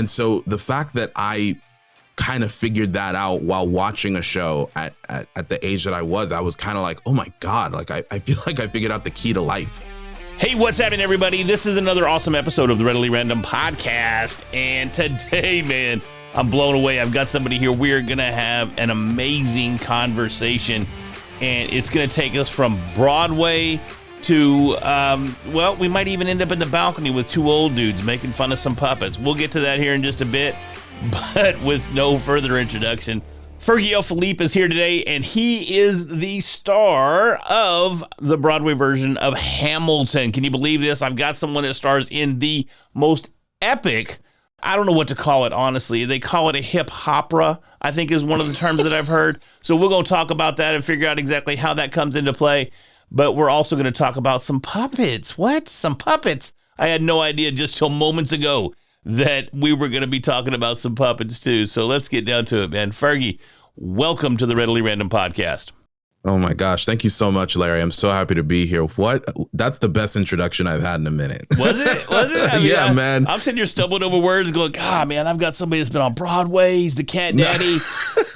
And so the fact that I kind of figured that out while watching a show at the age that I was kind of like, oh my God, like I feel like I figured out the key to life. Hey, what's happening, everybody? This is another awesome episode of the Readily Random podcast. And today, man, I'm blown away. I've got somebody here. We're going to have an amazing conversation. And it's going to take us from Broadway to, well, we might even end up in the balcony with two old dudes making fun of some puppets. We'll get to that here in just a bit. But with no further introduction, Fergie L. Philippe is here today, and he is the star of the Broadway version of Hamilton. Can you believe this? I've got someone that stars in the most epic, I don't know what to call it, honestly. They call it a hip-opera, I think is one of the terms that I've heard. So we're going to talk about that and figure out exactly how that comes into play. But we're also going to talk about some puppets. What? Some puppets? I had no idea just till moments ago that we were going to be talking about some puppets too. So let's get down to it, man. Fergie, welcome to the Readily Random podcast. Oh my gosh. Thank you so much, Larry. I'm so happy to be here. That's the best introduction I've had in a minute. Was it? I mean, yeah, man. I'm sitting here stumbling over words going, God, man, I've got somebody that's been on Broadway. He's the cat daddy.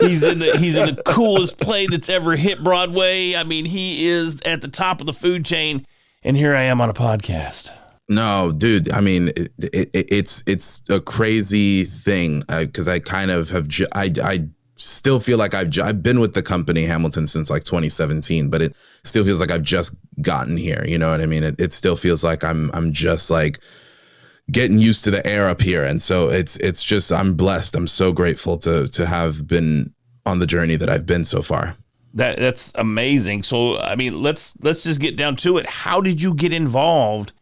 He's in the coolest play that's ever hit Broadway. I mean, he is at the top of the food chain. And here I am on a podcast. No, dude. I mean, it's a crazy thing because I kind of have. I still feel like I've been with the company Hamilton since like 2017, but it still feels like I've just gotten here. You know what I mean? It still feels like I'm just like getting used to the air up here, and so it's just I'm blessed. I'm so grateful to have been on the journey that I've been so far. That's amazing. So I mean, let's just get down to it. How did you get involved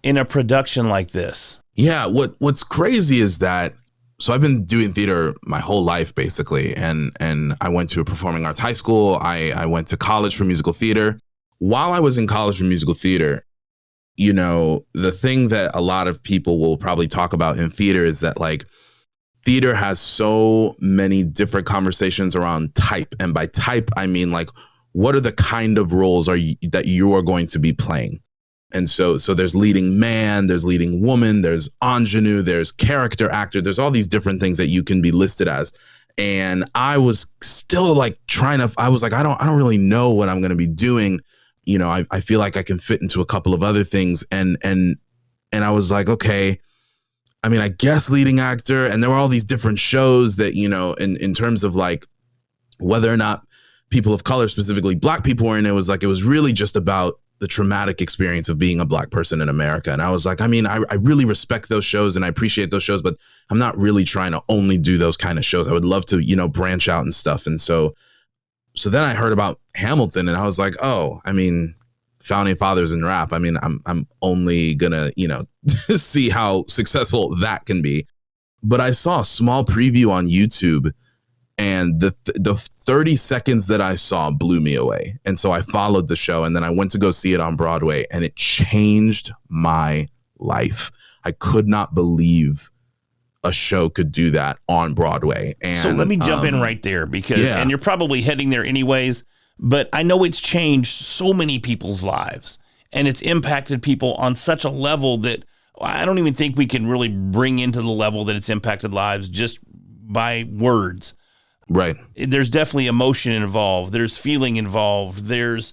in a production like this? Yeah, what's crazy is that, so I've been doing theater my whole life, basically, and I went to a performing arts high school. I went to college for musical theater. While I was in college for musical theater, you know, the thing that a lot of people will probably talk about in theater is that, like, theater has so many different conversations around type. And by type, I mean, like, what are the kind of roles that you are going to be playing? And so there's leading man, there's leading woman, there's ingenue, there's character actor, there's all these different things that you can be listed as. And I was still like I was like, I don't really know what I'm going to be doing. You know, I feel like I can fit into a couple of other things. And I was like, okay, I mean, I guess leading actor. And there were all these different shows that, you know, in terms of like whether or not people of color, specifically Black people, were in it, was like, it was really just about the traumatic experience of being a Black person in America. And I was like, I mean, I really respect those shows and I appreciate those shows, but I'm not really trying to only do those kind of shows. I would love to, you know, branch out and stuff. And so then I heard about Hamilton and I was like, oh, I mean, founding fathers in rap. I mean, I'm only gonna, you know, see how successful that can be. But I saw a small preview on YouTube, and the 30 seconds that I saw blew me away. And so I followed the show, and then I went to go see it on Broadway, and it changed my life. I could not believe a show could do that on Broadway. And so let me jump in right there because, and you're probably heading there anyways, but I know it's changed so many people's lives, and it's impacted people on such a level that I don't even think we can really bring into the level that it's impacted lives just by words. Right. There's definitely emotion involved. There's feeling involved. There's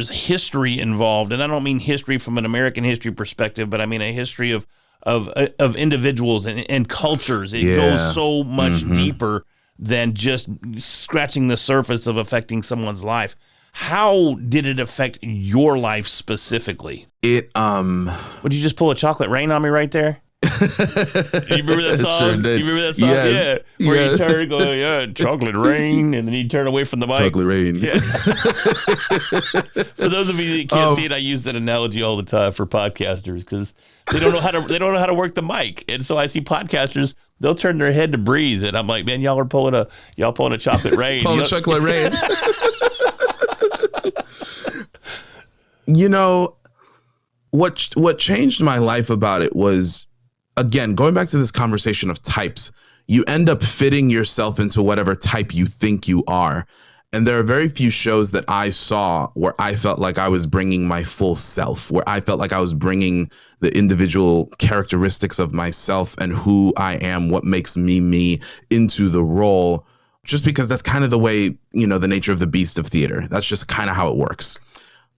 history involved. And I don't mean history from an American history perspective, but I mean a history of individuals and cultures. It goes so much deeper than just scratching the surface of affecting someone's life. How did it affect your life specifically? Would you just pull a chocolate rain on me right there? You remember that song? Sure did. You remember that song? Yes. Yeah. Where you turn, go, yeah, chocolate rain, and then you turn away from the mic. Chocolate rain. Yeah. For those of you that can't see it, I use that analogy all the time for podcasters because they don't know how to work the mic. And so I see podcasters, they'll turn their head to breathe, and I'm like, man, y'all pulling a chocolate rain. Pulling a chocolate rain. You know, what changed my life about it was, again, going back to this conversation of types, you end up fitting yourself into whatever type you think you are. And there are very few shows that I saw where I felt like I was bringing my full self, where I felt like I was bringing the individual characteristics of myself and who I am, what makes me into the role, just because that's kind of the way, the nature of the beast of theater. That's just kind of how it works.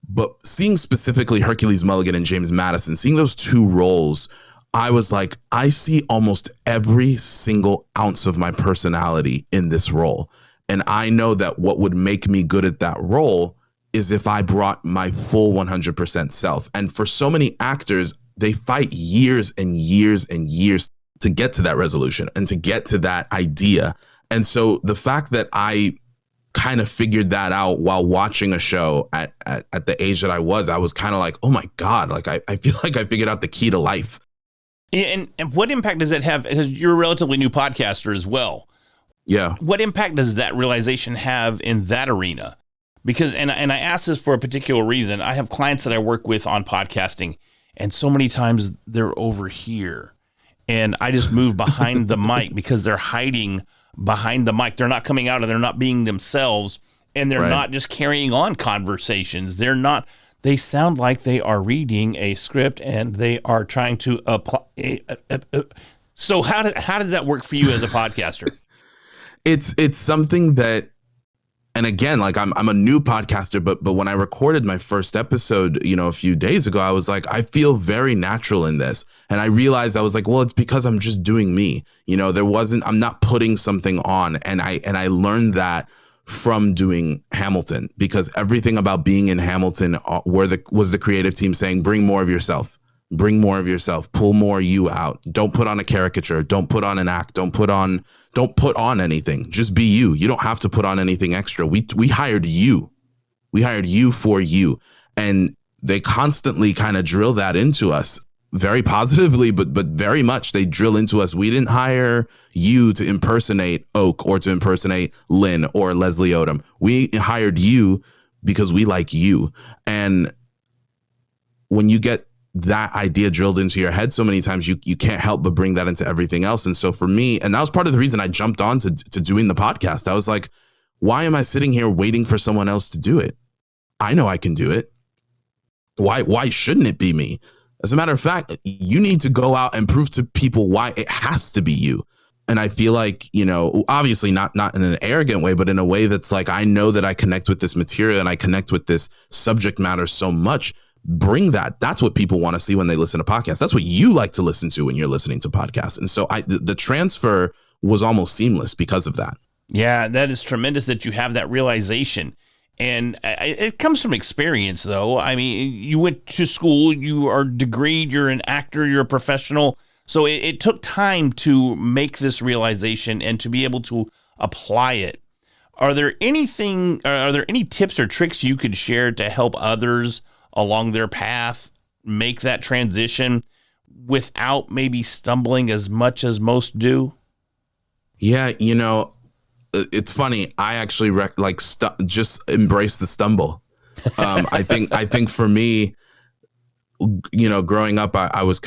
But seeing specifically Hercules Mulligan and James Madison, seeing those two roles, I was like, I see almost every single ounce of my personality in this role. And I know that what would make me good at that role is if I brought my full 100% self. And for so many actors, they fight years and years and years to get to that resolution and to get to that idea. And so the fact that I kind of figured that out while watching a show at the age that I was kind of like, oh my God, like I feel like I figured out the key to life. And what impact does that have? Because you're a relatively new podcaster as well. Yeah. What impact does that realization have in that arena? Because, and I ask this for a particular reason. I have clients that I work with on podcasting, and so many times they're over here, and I just move behind the mic because they're hiding behind the mic. They're not coming out and they're not being themselves, and they're not just carrying on conversations. They sound like they are reading a script and they are trying to apply. So how does that work for you as a podcaster? It's something that, and again, like I'm a new podcaster, but when I recorded my first episode, a few days ago, I was like, I feel very natural in this. And I realized I was like, well, it's because I'm just doing me. I'm not putting something on. And I learned that from doing Hamilton, because everything about being in Hamilton was the creative team saying, bring more of yourself. Bring more of yourself, pull more you out. Don't put on a caricature. Don't put on an act. Don't put on anything. Just be you. You don't have to put on anything extra. We hired you. We hired you for you. And they constantly kind of drill that into us very positively, but very much they drill into us. We didn't hire you to impersonate Oak or to impersonate Lynn or Leslie Odom. We hired you because we like you. And when you get that idea drilled into your head so many times, you can't help but bring that into everything else. And so for me, and that was part of the reason I jumped on to doing the podcast. I was like, why am I sitting here waiting for someone else to do it? I know I can do it. Why shouldn't it be me? As a matter of fact, you need to go out and prove to people why it has to be you. And I feel like, obviously not in an arrogant way, but in a way that's like, I know that I connect with this material and I connect with this subject matter so much. Bring that. That's what people want to see when they listen to podcasts. That's what you like to listen to when you're listening to podcasts. And so the transfer was almost seamless because of that. Yeah, that is tremendous that you have that realization. And it comes from experience, though. I mean, you went to school, you are degreed, you're an actor, you're a professional. So it took time to make this realization and to be able to apply it. Are there any tips or tricks you could share to help others along their path make that transition without maybe stumbling as much as most do? Yeah, it's funny. I actually just embrace the stumble. I think for me, growing up, I was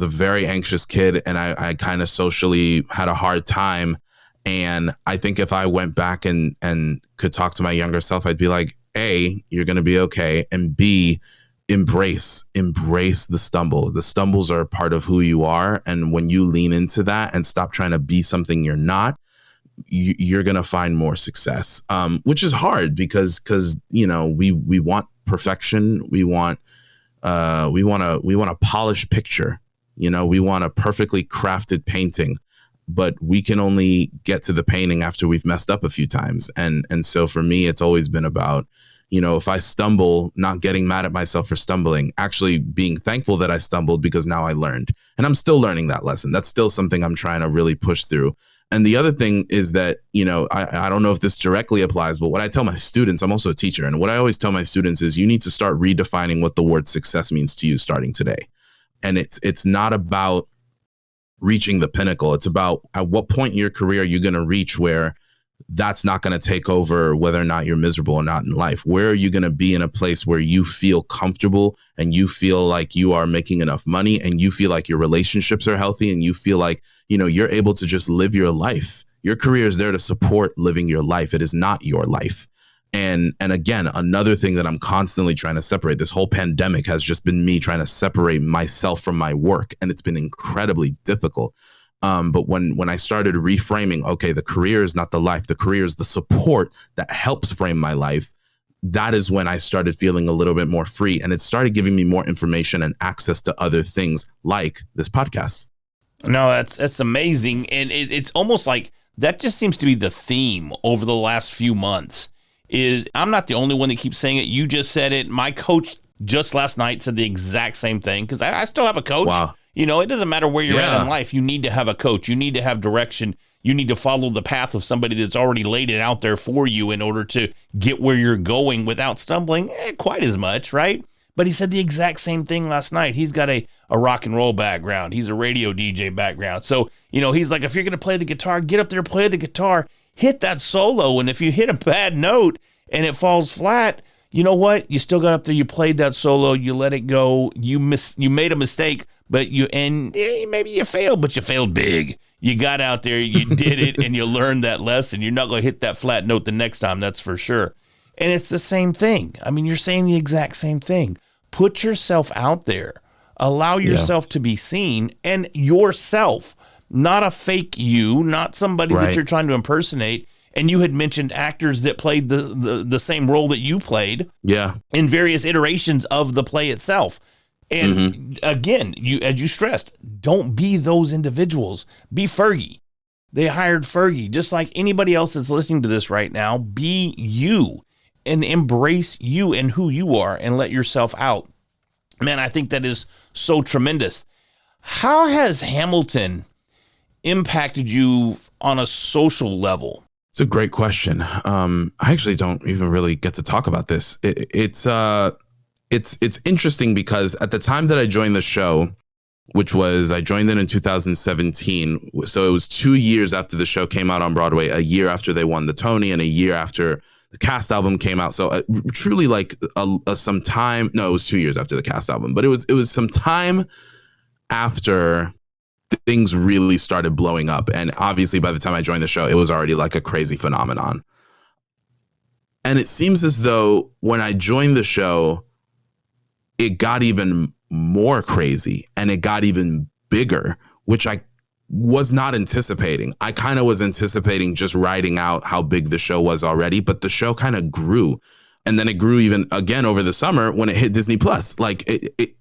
a very anxious kid, and I kind of socially had a hard time. And I think if I went back and could talk to my younger self, I'd be like, A, you're going to be okay. And B, embrace the stumble. The stumbles are a part of who you are. And when you lean into that and stop trying to be something you're not, you're going to find more success, which is hard because we want perfection. We want a polished picture. We want a perfectly crafted painting, but we can only get to the painting after we've messed up a few times. And so for me, it's always been about, if I stumble, not getting mad at myself for stumbling, actually being thankful that I stumbled because now I learned. And I'm still learning that lesson. That's still something I'm trying to really push through. And the other thing is that, I don't know if this directly applies, but what I tell my students, I'm also a teacher. And what I always tell my students is you need to start redefining what the word success means to you starting today. And it's not about reaching the pinnacle. It's about at what point in your career are you going to reach where that's not going to take over whether or not you're miserable or not in life. Where are you going to be in a place where you feel comfortable and you feel like you are making enough money and you feel like your relationships are healthy and you feel like, you're able to just live your life. Your career is there to support living your life. It is not your life. And again, another thing that I'm constantly trying to separate, this whole pandemic has just been me trying to separate myself from my work. And it's been incredibly difficult. But when I started reframing, okay, the career is not the life, the career is the support that helps frame my life. That is when I started feeling a little bit more free, and it started giving me more information and access to other things like this podcast. No, that's amazing. And it's almost like that just seems to be the theme over the last few months. Is I'm not the only one that keeps saying it. You just said it. My coach just last night said the exact same thing, because I still have a coach. Wow. You know, it doesn't matter where you're at in life. You need to have a coach. You need to have direction. You need to follow the path of somebody that's already laid it out there for you in order to get where you're going without stumbling quite as much, right? But he said the exact same thing last night. He's got a rock and roll background. He's a radio DJ background. So, you know, he's like, if you're going to play the guitar, get up there, play the guitar, hit that solo. And if you hit a bad note and it falls flat, you know what? You still got up there, you played that solo, you let it go, you made a mistake, but maybe you failed, but you failed big. You got out there, you did it, and you learned that lesson. You're not going to hit that flat note the next time, that's for sure. And it's the same thing. I mean, you're saying the exact same thing. Put yourself out there. Allow yourself to be seen, and yourself, not a fake you, not somebody that you're trying to impersonate. And you had mentioned actors that played the same role that you played in various iterations of the play itself. And again, as you stressed, don't be those individuals. Be Fergie. They hired Fergie. Just like anybody else that's listening to this right now, be you and embrace you and who you are and let yourself out. Man, I think that is so tremendous. How has Hamilton impacted you on a social level? It's a great question. I actually don't even really get to talk about this. It's interesting because at the time that I joined the show, which was I joined it in 2017. So it was 2 years after the show came out on Broadway, a year after they won the Tony, and a year after the cast album came out. So truly like some time. No, it was 2 years after the cast album, but it was some time after things really started blowing up. And obviously by the time I joined the show, it was already like a crazy phenomenon. And it seems as though when I joined the show, it got even more crazy and it got even bigger, which I was not anticipating. I kind of was anticipating just writing out how big the show was already, but the show kind of grew. And then it grew even again over the summer when it hit Disney Plus. Like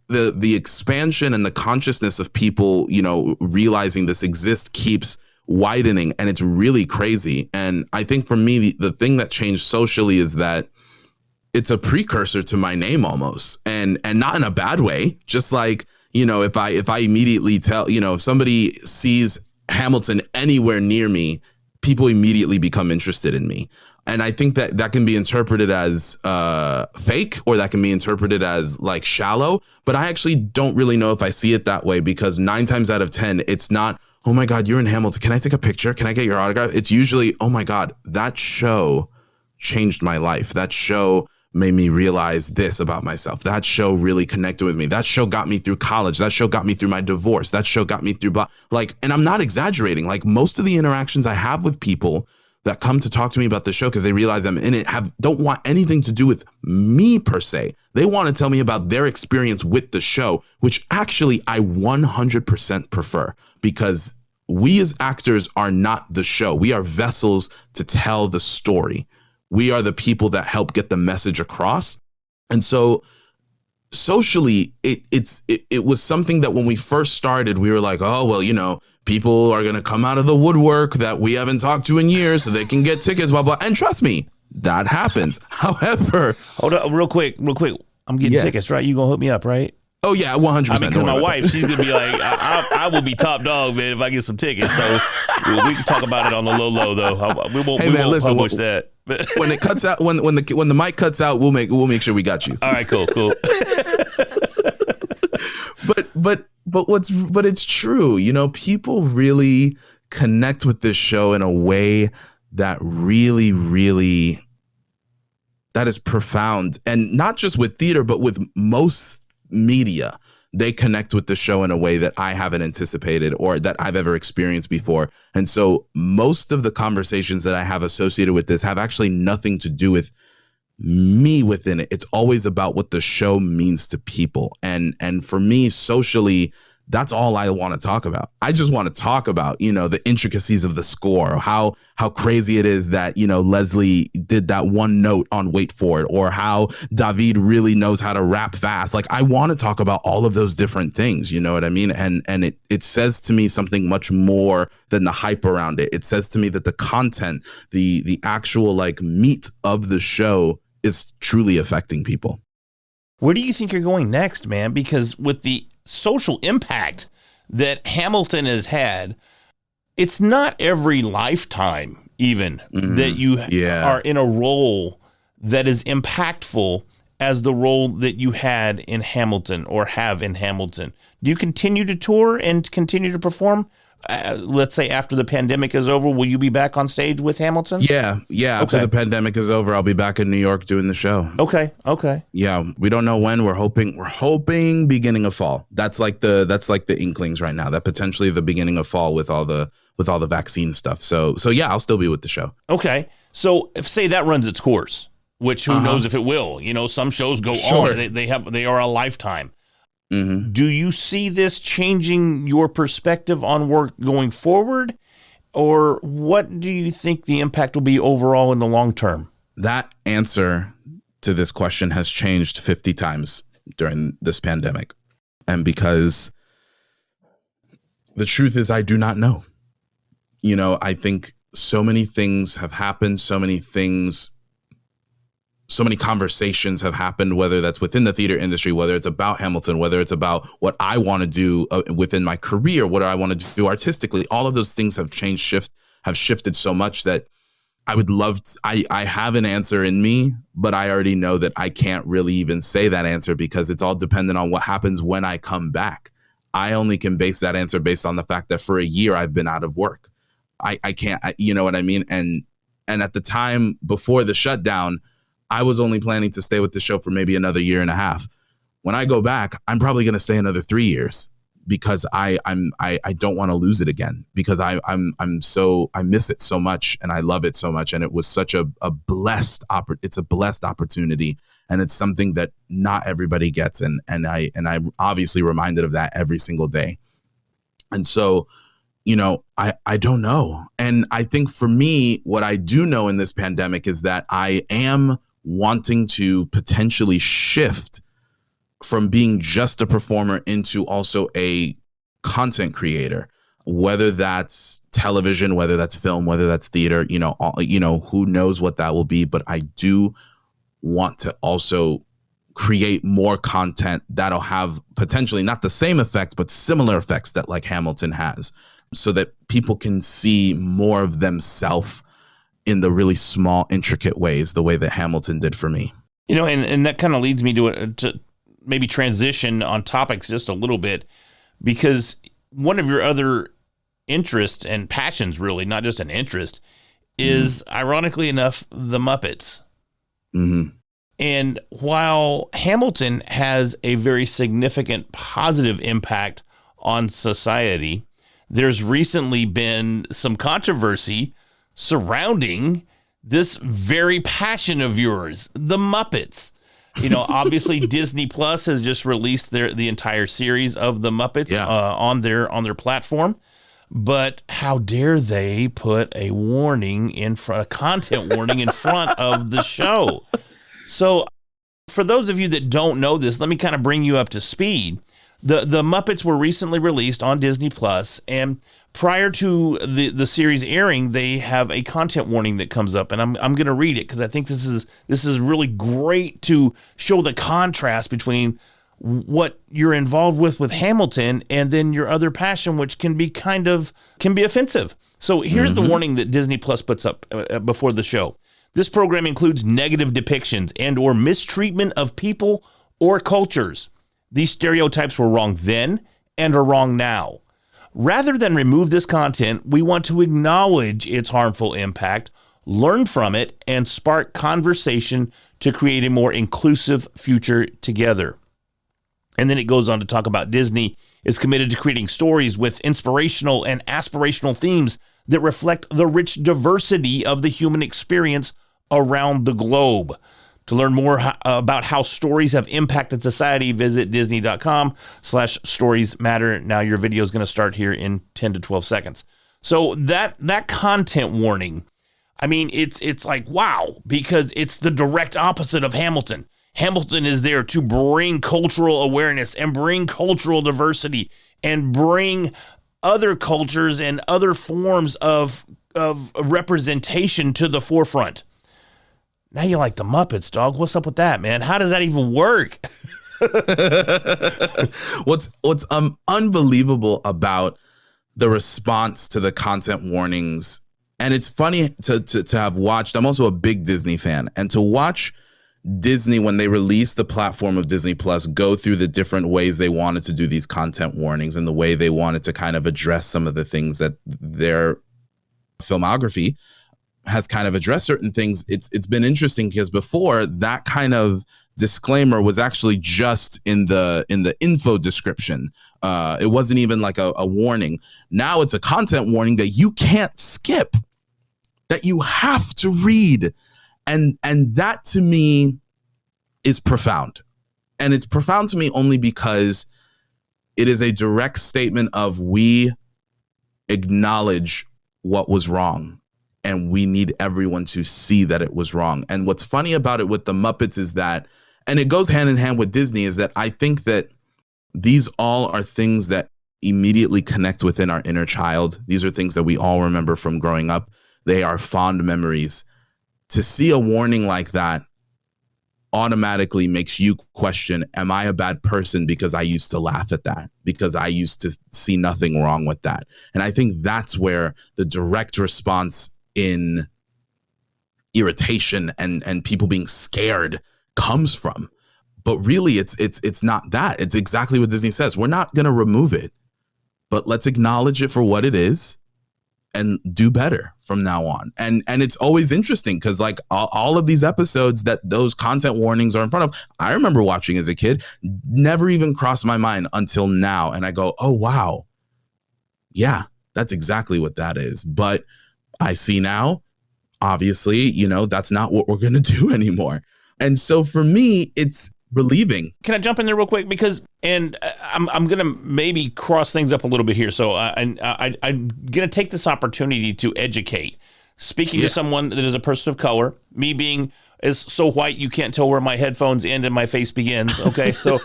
the expansion and the consciousness of people, you know, realizing this exists keeps widening, and it's really crazy. And I think for me, the thing that changed socially is that it's a precursor to my name almost, and not in a bad way. Just like, you know, if I immediately tell, you know, if somebody sees Hamilton anywhere near me, people immediately become interested in me. And I think that can be interpreted as fake, or that can be interpreted as like shallow. But I actually don't really know if I see it that way, because 9 times out of 10, it's not, oh my God, you're in Hamilton. Can I take a picture? Can I get your autograph? It's usually, oh my God, that show changed my life. That show made me realize this about myself. That show really connected with me. That show got me through college. That show got me through my divorce. That show got me through and I'm not exaggerating. Like most of the interactions I have with people that come to talk to me about the show because they realize I'm in it don't want anything to do with me per se. They want to tell me about their experience with the show, which actually I 100% prefer, because we as actors are not the show. We are vessels to tell the story. We are the people that help get the message across. And so socially, it was something that when we first started, we were like, oh, well, you know, people are going to come out of the woodwork that we haven't talked to in years so they can get tickets, blah, blah. And trust me, that happens. However, hold on real quick. I'm getting tickets, right? You going to hook me up, right? Oh, yeah, 100%. I mean, because my wife, she's going to be like, I will be top dog, man, if I get some tickets. So we can talk about it on the low, though. We won't publish that. When it cuts out, when the mic cuts out, we'll make sure we got you. All right, cool. But it's true. You know, people really connect with this show in a way that really, really, that is profound. And not just with theater, but with most media. They connect with the show in a way that I haven't anticipated or that I've ever experienced before. And so most of the conversations that I have associated with this have actually nothing to do with me within it. It's always about what the show means to people. And for me, socially, that's all I want to talk about. I just want to talk about, the intricacies of the score, how crazy it is that, Leslie did that one note on Wait For It, or how David really knows how to rap fast. Like, I want to talk about all of those different things, you know what I mean? And it says to me something much more than the hype around it. It says to me that the content, the actual like meat of the show is truly affecting people. Where do you think you're going next, man? Because with the social impact that Hamilton has had, it's not every lifetime even that you are in a role that is impactful as the role that you had in Hamilton or have in Hamilton. Do you continue to tour and continue to perform? Let's say after the pandemic is over, will you be back on stage with Hamilton? Yeah. After the pandemic is over, I'll be back in New York doing the show. Okay. Yeah, we don't know when. We're hoping beginning of fall. That's like the inklings right now. That potentially the beginning of fall with all the vaccine stuff. So yeah, I'll still be with the show. Okay. So if say that runs its course, which who knows if it will. Some shows go on. They are a lifetime. Mm-hmm. Do you see this changing your perspective on work going forward? Or what do you think the impact will be overall in the long term? That answer to this question has changed 50 times during this pandemic. And because the truth is, I do not know. I think so many things have happened, so many conversations have happened, whether that's within the theater industry, whether it's about Hamilton, whether it's about what I want to do within my career, what I want to do artistically. All of those things have shifted so much that I would love to, I have an answer in me, but I already know that I can't really even say that answer because it's all dependent on what happens when I come back. I only can base that answer based on the fact that for a year I've been out of work. I can't, you know what I mean? And at the time before the shutdown, I was only planning to stay with the show for maybe another year and a half. When I go back, I'm probably going to stay another 3 years because I don't want to lose it again, because I miss it so much and I love it so much. And it was such a blessed opportunity. And it's something that not everybody gets. And I'm obviously reminded of that every single day. And so, I don't know. And I think for me, what I do know in this pandemic is that I am wanting to potentially shift from being just a performer into also a content creator, whether that's television, whether that's film, whether that's theater, who knows what that will be. But I do want to also create more content that'll have potentially not the same effect, but similar effects that like Hamilton has, so that people can see more of themselves in the really small, intricate ways, the way that Hamilton did for me. And that kind of leads me to maybe transition on topics just a little bit, because one of your other interests and passions, really, not just an interest, is ironically enough, the Muppets. Mm-hmm. And while Hamilton has a very significant positive impact on society, there's recently been some controversy surrounding this very passion of yours, the Muppets. Obviously Disney Plus has just released the entire series of the Muppets on their platform. But how dare they put a content warning in front of the show? So for those of you that don't know this, let me kind of bring you up to speed. The Muppets were recently released on Disney Plus, and prior to the series airing, they have a content warning that comes up, and I'm going to read it because I think this is really great to show the contrast between what you're involved with Hamilton and then your other passion, which can be offensive. So here's the warning that Disney Plus puts up before the show. This program includes negative depictions and or mistreatment of people or cultures. These stereotypes were wrong then and are wrong now. Rather than remove this content, we want to acknowledge its harmful impact, learn from it, and spark conversation to create a more inclusive future together. And then it goes on to talk about Disney is committed to creating stories with inspirational and aspirational themes that reflect the rich diversity of the human experience around the globe. To learn more about how stories have impacted society, visit disney.com/stories matter. Now your video is going to start here in 10 to 12 seconds. So that content warning, I mean, it's like, wow, because it's the direct opposite of Hamilton. Hamilton is there to bring cultural awareness and bring cultural diversity and bring other cultures and other forms of representation to the forefront. Now you like the Muppets, dog. What's up with that, man? How does that even work? What's unbelievable about the response to the content warnings, and it's funny to have watched. I'm also a big Disney fan, and to watch Disney, when they released the platform of Disney Plus, go through the different ways they wanted to do these content warnings and the way they wanted to kind of address some of the things that their filmography has kind of addressed certain things. It's been interesting because before, that kind of disclaimer was actually just in the info description. It wasn't even like a warning. Now it's a content warning that you can't skip, that you have to read. And that to me is profound. And it's profound to me only because it is a direct statement of, we acknowledge what was wrong. And we need everyone to see that it was wrong. And what's funny about it with the Muppets is that, and it goes hand in hand with Disney, is that I think that these all are things that immediately connect within our inner child. These are things that we all remember from growing up. They are fond memories. To see a warning like that automatically makes you question, am I a bad person because I used to laugh at that, because I used to see nothing wrong with that? And I think that's where the direct response in irritation and people being scared comes from. But really, it's not that. It's exactly what Disney says. We're not going to remove it, but let's acknowledge it for what it is and do better from now on. And it's always interesting because like all of these episodes that those content warnings are in front of, I remember watching as a kid, never even crossed my mind until now. And I go, oh, wow. Yeah, that's exactly what that is. But I see now, obviously, that's not what we're going to do anymore. And so for me, it's relieving. Can I jump in there real quick? Because, and I'm going to maybe cross things up a little bit here. So I'm going to take this opportunity to educate. Speaking to someone that is a person of color, me being is so white you can't tell where my headphones end and my face begins. Okay, so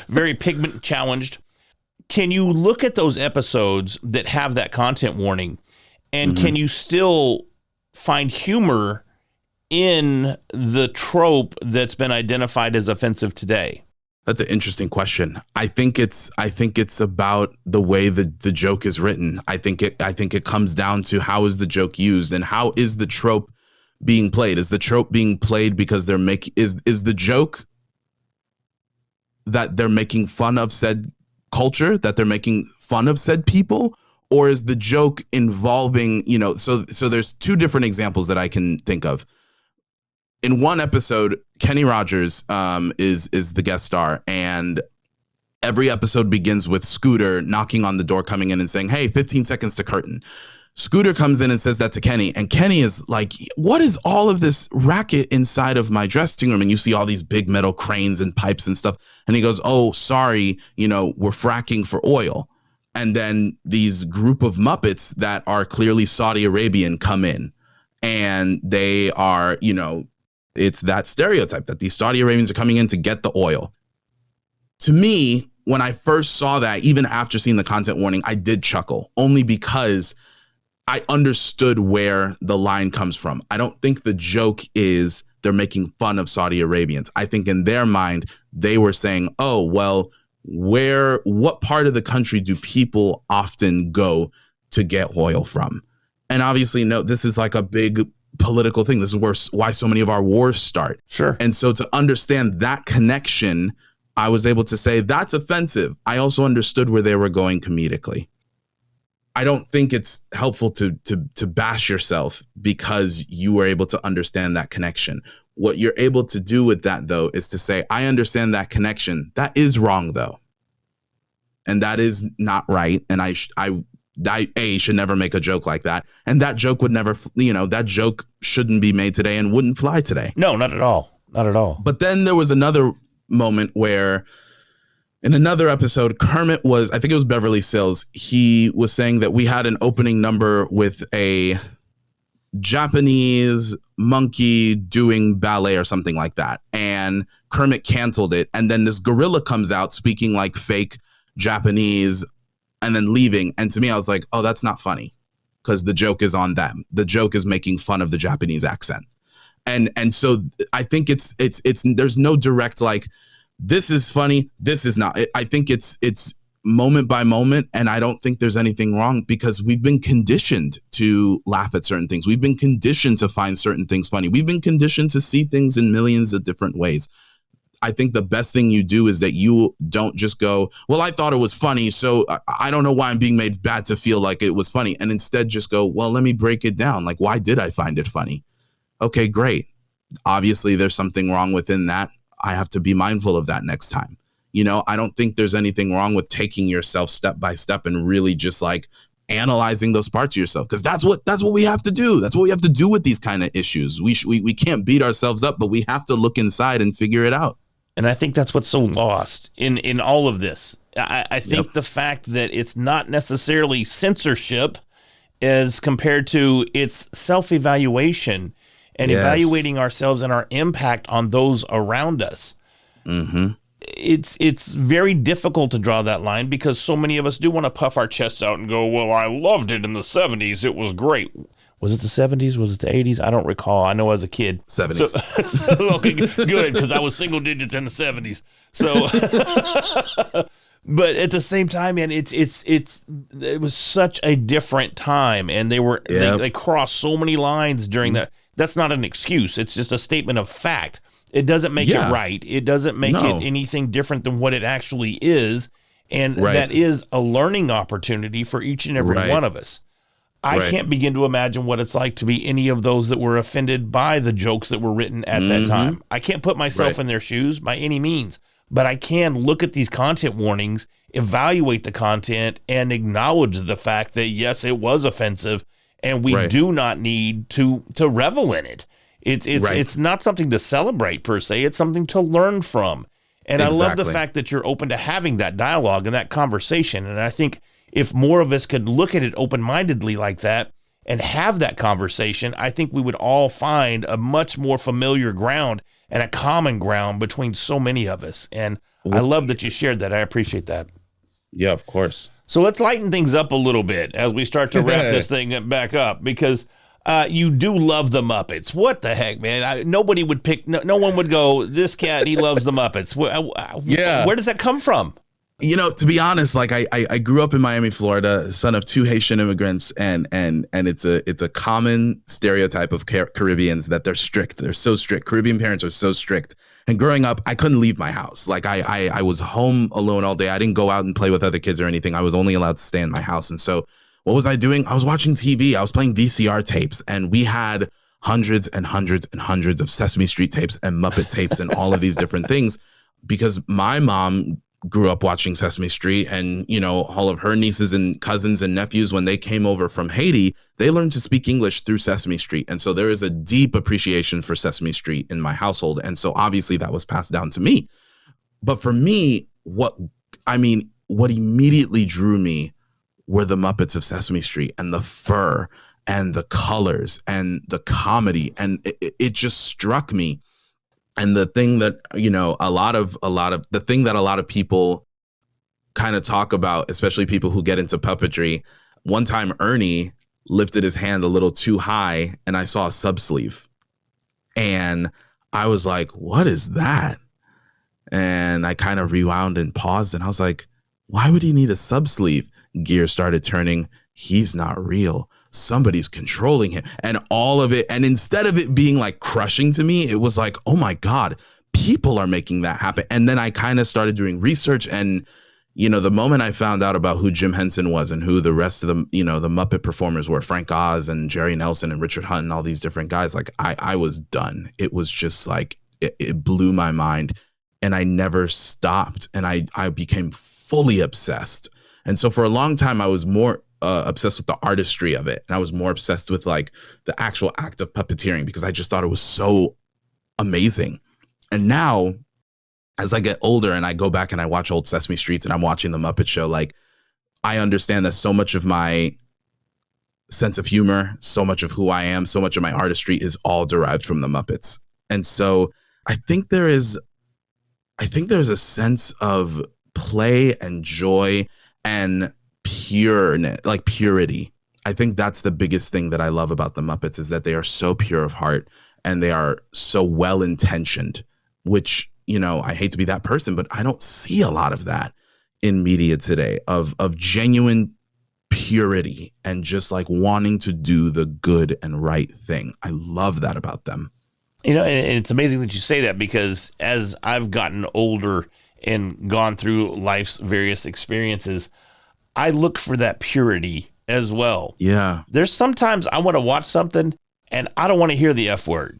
very pigment challenged. Can you look at those episodes that have that content warning, and can you still find humor in the trope that's been identified as offensive today? That's an interesting question. I think it's about the way the joke is written. I think it comes down to how is the joke used and how is the trope being played? Is the trope being played because is the joke that they're making fun of said culture, that they're making fun of said people? Or is the joke involving, so there's two different examples that I can think of. In one episode, Kenny Rogers is the guest star, and every episode begins with Scooter knocking on the door, coming in and saying, hey, 15 seconds to curtain. Scooter comes in and says that to Kenny, and Kenny is like, what is all of this racket inside of my dressing room? And you see all these big metal cranes and pipes and stuff. And he goes, oh, sorry, we're fracking for oil. And then these group of Muppets that are clearly Saudi Arabian come in, and they are, it's that stereotype that these Saudi Arabians are coming in to get the oil. To me, when I first saw that, even after seeing the content warning, I did chuckle, only because I understood where the line comes from. I don't think the joke is they're making fun of Saudi Arabians. I think in their mind, they were saying, oh, well, what part of the country do people often go to get oil from? And obviously, no, this is like a big political thing. This is why so many of our wars start. Sure. And so to understand that connection, I was able to say that's offensive. I also understood where they were going comedically. I don't think it's helpful to bash yourself because you were able to understand that connection. What you're able to do with that, though, is to say, I understand that connection. That is wrong, though. And that is not right. And I should never make a joke like that. And that joke would never, that joke shouldn't be made today and wouldn't fly today. No, not at all. not at all. But then there was another moment where in another episode, Kermit was, I think it was Beverly Sills. He was saying that we had an opening number with a Japanese monkey doing ballet or something like that. And Kermit canceled it. And then this gorilla comes out speaking like fake Japanese and then leaving. And to me, I was like, oh, that's not funny because the joke is on them. The joke is making fun of the Japanese accent. And so I think it's there's no direct like, this is funny, this is not. I think it's moment by moment, and I don't think there's anything wrong because we've been conditioned to laugh at certain things. We've been conditioned to find certain things funny. We've been conditioned to see things in millions of different ways. I think the best thing you do is that you don't just go, well, I thought it was funny, so I don't know why I'm being made bad to feel like it was funny. And instead just go, well, let me break it down. Like, why did I find it funny? Okay, great. Obviously, there's something wrong within that. I have to be mindful of that next time. You know, I don't think there's anything wrong with taking yourself step by step and really just like analyzing those parts of yourself, because that's what we have to do. That's what we have to do with these kind of issues. We can't beat ourselves up, but we have to look inside and figure it out. And I think that's what's so lost in all of this. I think the fact that it's not necessarily censorship as compared to its self-evaluation and evaluating ourselves and our impact on those around us. Mm-hmm. It's very difficult to draw that line because so many of us do want to puff our chests out and go, well, I loved it in the 70s. It was great. Was it the 70s? Was it the 80s? I don't recall. I know as a kid. 70s. Okay, good, because I was single digits in the 70s. So, but at the same time, man, it was such a different time, and they crossed so many lines during that. That's not an excuse. It's just a statement of fact. It doesn't make it right. It doesn't make it anything different than what it actually is. And that is a learning opportunity for each and every one of us. I can't begin to imagine what it's like to be any of those that were offended by the jokes that were written at that time. I can't put myself in their shoes by any means, but I can look at these content warnings, evaluate the content, and acknowledge the fact that, yes, it was offensive, and we do not need to revel in it. It's not something to celebrate per se. It's something to learn from. And I love the fact that you're open to having that dialogue and that conversation. And I think if more of us could look at it open-mindedly like that and have that conversation, I think we would all find a much more familiar ground and a common ground between so many of us. And I love that you shared that. I appreciate that. Yeah, of course. So let's lighten things up a little bit as we start to wrap this thing back up, because you do love the Muppets. What the heck, man? Nobody would pick, no one would go, this cat, he loves the Muppets. Where does that come from? You know, to be honest, like I grew up in Miami, Florida, son of two Haitian immigrants, and it's a common stereotype of Caribbeans that they're strict. They're so strict. Caribbean parents are so strict. And growing up, I couldn't leave my house. Like I was home alone all day. I didn't go out and play with other kids or anything. I was only allowed to stay in my house. And so what was I doing? I was watching TV. I was playing VCR tapes, and we had hundreds and hundreds and hundreds of Sesame Street tapes and Muppet tapes and all of these different things, because my mom grew up watching Sesame Street, and, you know, all of her nieces and cousins and nephews, when they came over from Haiti, they learned to speak English through Sesame Street. And so there is a deep appreciation for Sesame Street in my household. And so obviously that was passed down to me. But for me, what immediately drew me were the Muppets of Sesame Street, and the fur and the colors and the comedy. And it just struck me. And the thing that, you know, a lot of the thing that a lot of people kind of talk about, especially people who get into puppetry, one time Ernie lifted his hand a little too high and I saw a subsleeve. And I was like, what is that? And I kind of rewound and paused, and I was like, why would he need a subsleeve? Gears started turning. He's not real. Somebody's controlling him, and all of it. And instead of it being like crushing to me, it was like, oh my God, people are making that happen. And then I kind of started doing research, and, you know, the moment I found out about who Jim Henson was and who the rest of the, you know, the Muppet performers were, Frank Oz and Jerry Nelson and Richard Hunt and all these different guys, like I was done. It was just like, it blew my mind, and I never stopped, and I became fully obsessed. And so for a long time, I was more obsessed with the artistry of it. And I was more obsessed with like the actual act of puppeteering, because I just thought it was so amazing. And now, as I get older and I go back and I watch old Sesame Streets and I'm watching The Muppet Show, like, I understand that so much of my sense of humor, so much of who I am, so much of my artistry is all derived from the Muppets. And so I think there's a sense of play and joy and purity. I think that's the biggest thing that I love about the Muppets, is that they are so pure of heart and they are so well intentioned, which, you know, I hate to be that person, but I don't see a lot of that in media today, of genuine purity and just like wanting to do the good and right thing. I love that about them. You know, and it's amazing that you say that, because as I've gotten older and gone through life's various experiences, I look for that purity as well. Yeah. There's sometimes I want to watch something and I don't want to hear the F word.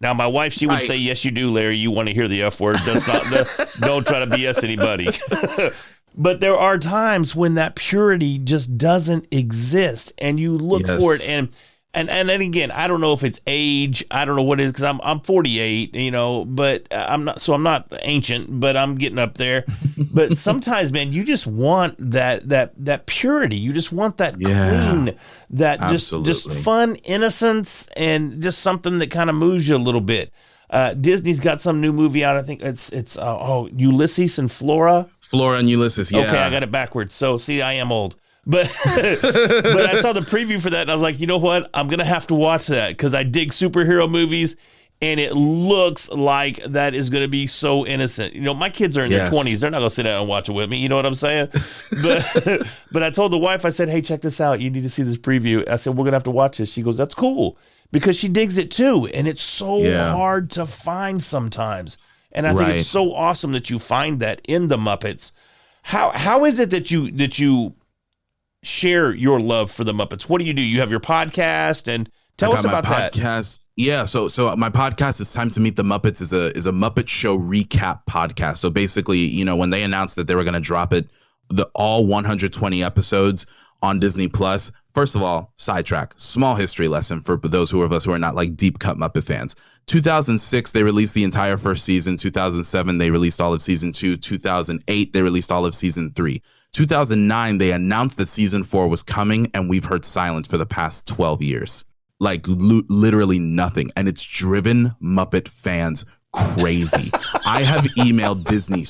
Now, my wife, she would say, yes, you do, Larry. You want to hear the F word. That's not don't try to BS anybody. But there are times when that purity just doesn't exist, and you look for it. And again, I don't know if it's age. I don't know what it is, because I'm 48, you know, but I'm not ancient, but I'm getting up there. But sometimes, man, you just want that purity. You just want that clean, that just fun innocence, and just something that kind of moves you a little bit. Disney's got some new movie out. I think it's Ulysses and Flora. Flora and Ulysses. Yeah. Okay, I got it backwards. So see, I am old. But but I saw the preview for that, and I was like, you know what? I'm going to have to watch that, because I dig superhero movies, and it looks like that is going to be so innocent. You know, my kids are in their 20s. They're not going to sit down and watch it with me. You know what I'm saying? But I told the wife, I said, hey, check this out. You need to see this preview. I said, we're going to have to watch this. She goes, that's cool, because she digs it too. And it's so hard to find sometimes. And I think it's so awesome that you find that in the Muppets. How is it that you share your love for the Muppets? What do? You have your podcast, and tell us about that. Podcast. Yeah, so my podcast, It's Time to Meet the Muppets, is a Muppet Show recap podcast. So basically, you know, when they announced that they were going to drop all 120 episodes on Disney Plus, first of all, sidetrack, small history lesson for those of us who are not like deep cut Muppet fans. 2006, they released the entire first season. 2007, they released all of season 2. 2008, they released all of season 3. 2009, they announced that season 4 was coming, and we've heard silence for the past 12 years. Like literally nothing. And it's driven Muppet fans crazy. I have emailed Disney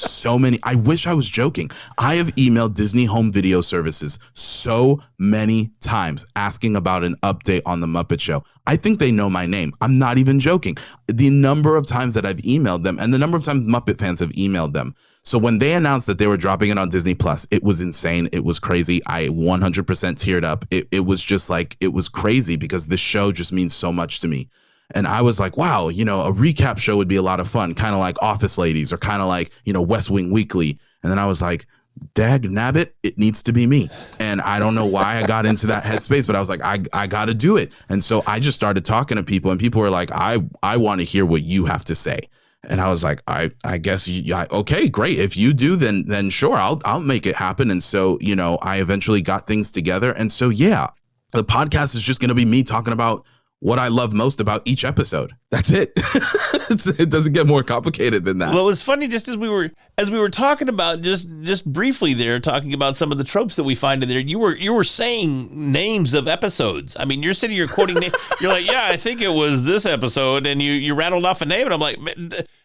I wish I was joking. I have emailed Disney Home Video Services so many times asking about an update on the Muppet Show. I think they know my name. I'm not even joking. The number of times that I've emailed them, and the number of times Muppet fans have emailed them. So when they announced that they were dropping it on Disney Plus, it was insane. It was crazy. I 100% teared up. It was just like, it was crazy, because this show just means so much to me. And I was like, wow, you know, a recap show would be a lot of fun, kind of like Office Ladies, or kind of like, you know, West Wing Weekly. And then I was like, dag nabbit, it needs to be me. And I don't know why I got into that headspace, but I was like, I got to do it. And so I just started talking to people, and people were like, I want to hear what you have to say. And I was like, I guess, okay, great. If you do, then sure, I'll make it happen. And so, you know, I eventually got things together. And so, yeah, the podcast is just going to be me talking about what I love most about each episode. That's it. It doesn't get more complicated than that. Well, it was funny, just as we were talking about, just briefly there, talking about some of the tropes that we find in there. You were saying names of episodes. I mean, you're sitting here quoting names. You're like, yeah, I think it was this episode, and you rattled off a name, and I'm like,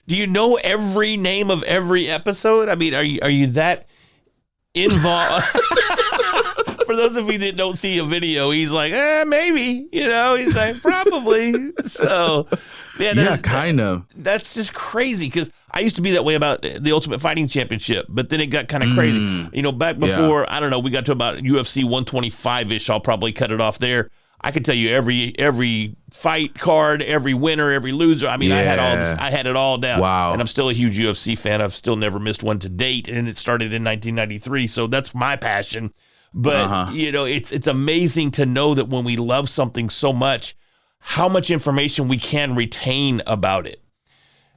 do you know every name of every episode? I mean, are you that involved? For those of you that don't see a video, he's like, maybe, you know, he's like, probably. So, yeah, kind of. That's just crazy, because I used to be that way about the Ultimate Fighting Championship, but then it got kind of crazy. You know, back before, I don't know, we got to about UFC 125-ish, I'll probably cut it off there. I could tell you every fight card, every winner, every loser. I mean, I had it all down. Wow. And I'm still a huge UFC fan. I've still never missed one to date, and it started in 1993, so that's my passion. But, you know, it's amazing to know that when we love something so much, how much information we can retain about it.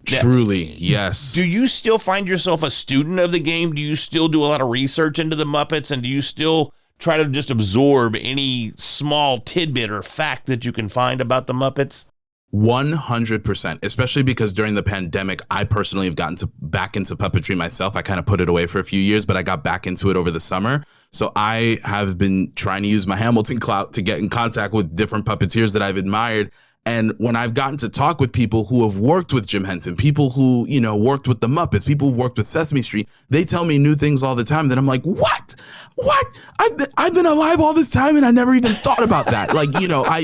Truly, yes. Do you still find yourself a student of the game? Do you still do a lot of research into the Muppets? And do you still try to just absorb any small tidbit or fact that you can find about the Muppets? 100%, especially because during the pandemic, I personally have gotten back into puppetry myself. I kind of put it away for a few years, but I got back into it over the summer. So I have been trying to use my Hamilton clout to get in contact with different puppeteers that I've admired. And when I've gotten to talk with people who have worked with Jim Henson, people who, worked with the Muppets, people who worked with Sesame Street, they tell me new things all the time that I'm like, what? I've been alive all this time and I never even thought about that. Like,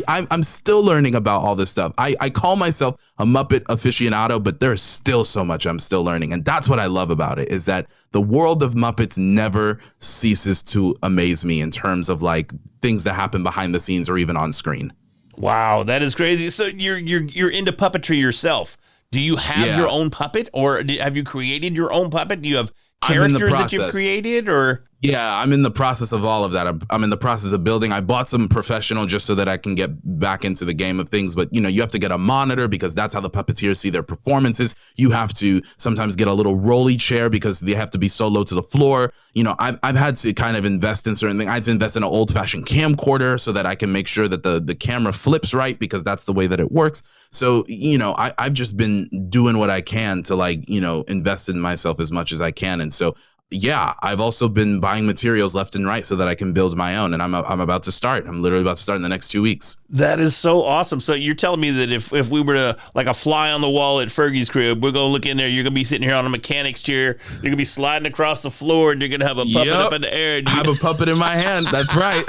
I'm still learning about all this stuff. I call myself a Muppet aficionado, but there's still so much I'm still learning. And that's what I love about it, is that the world of Muppets never ceases to amaze me in terms of like things that happen behind the scenes or even on screen. Wow, that is crazy. So you're into puppetry yourself. Do you have your own puppet, or have you created your own puppet? Do you have characters that you've created, or? Yeah, I'm in the process of all of that. I'm in the process of building. I bought some professional just so that I can get back into the game of things. But, you have to get a monitor because that's how the puppeteers see their performances. You have to sometimes get a little rolly chair because they have to be so low to the floor. I've had to kind of invest in certain things. I had to invest in an old fashioned camcorder so that I can make sure that the camera flips right, because that's the way that it works. So, I've just been doing what I can to invest in myself as much as I can. And so, yeah, I've also been buying materials left and right so that I can build my own. And I'm about to start. I'm literally about to start in the next 2 weeks. That is so awesome. So you're telling me that if we were to, like a fly on the wall at Fergie's crib, we're going to look in there, you're going to be sitting here on a mechanic's chair, you're going to be sliding across the floor, and you're going to have a puppet up in the air. I have a puppet in my hand. That's right.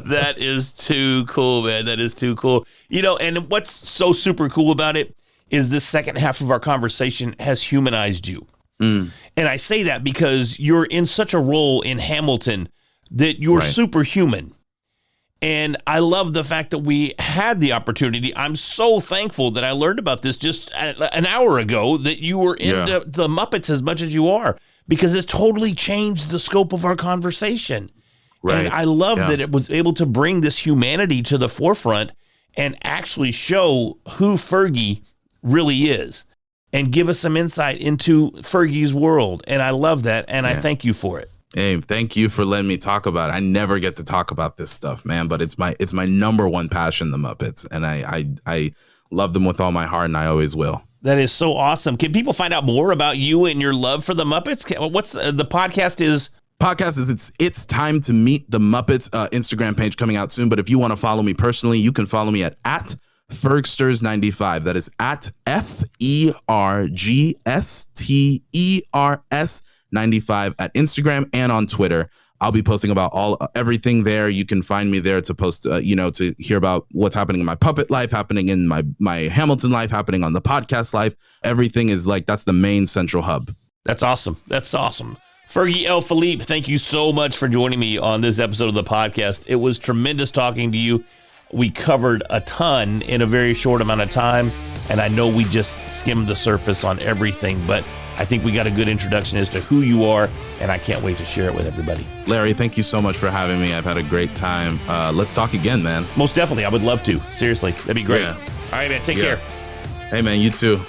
That is too cool, man. That is too cool. And what's so super cool about it is this second half of our conversation has humanized you. And I say that because you're in such a role in Hamilton that you're superhuman. And I love the fact that we had the opportunity. I'm so thankful that I learned about this just an hour ago, that you were into the Muppets as much as you are, because it's totally changed the scope of our conversation. Right. And I love that it was able to bring this humanity to the forefront and actually show who Fergie really is, and give us some insight into Fergie's world. And I love that, and I thank you for it. Hey, thank you for letting me talk about it. I never get to talk about this stuff, man, but it's my number one passion, the Muppets, and I love them with all my heart, and I always will. That is so awesome. Can people find out more about you and your love for the Muppets? What's the podcast is? Podcast is It's Time to Meet the Muppets Instagram page coming out soon. But if you want to follow me personally, you can follow me at Fergsters95. That is at FERGSTERS95 at Instagram and on Twitter. I'll be posting about everything there. You can find me there to post, to hear about what's happening in my puppet life, happening in my Hamilton life, happening on the podcast life. Everything is that's the main central hub. That's awesome. That's awesome. Fergie L. Philippe, thank you so much for joining me on this episode of the podcast. It was tremendous talking to you. We covered a ton in a very short amount of time, and I know we just skimmed the surface on everything, but I think we got a good introduction as to who you are, and I can't wait to share it with everybody. Larry, thank you so much for having me. I've had a great time. Let's talk again, man. Most definitely. I would love to. Seriously. That'd be great. Yeah. All right, man. Take care. Hey, man. You too.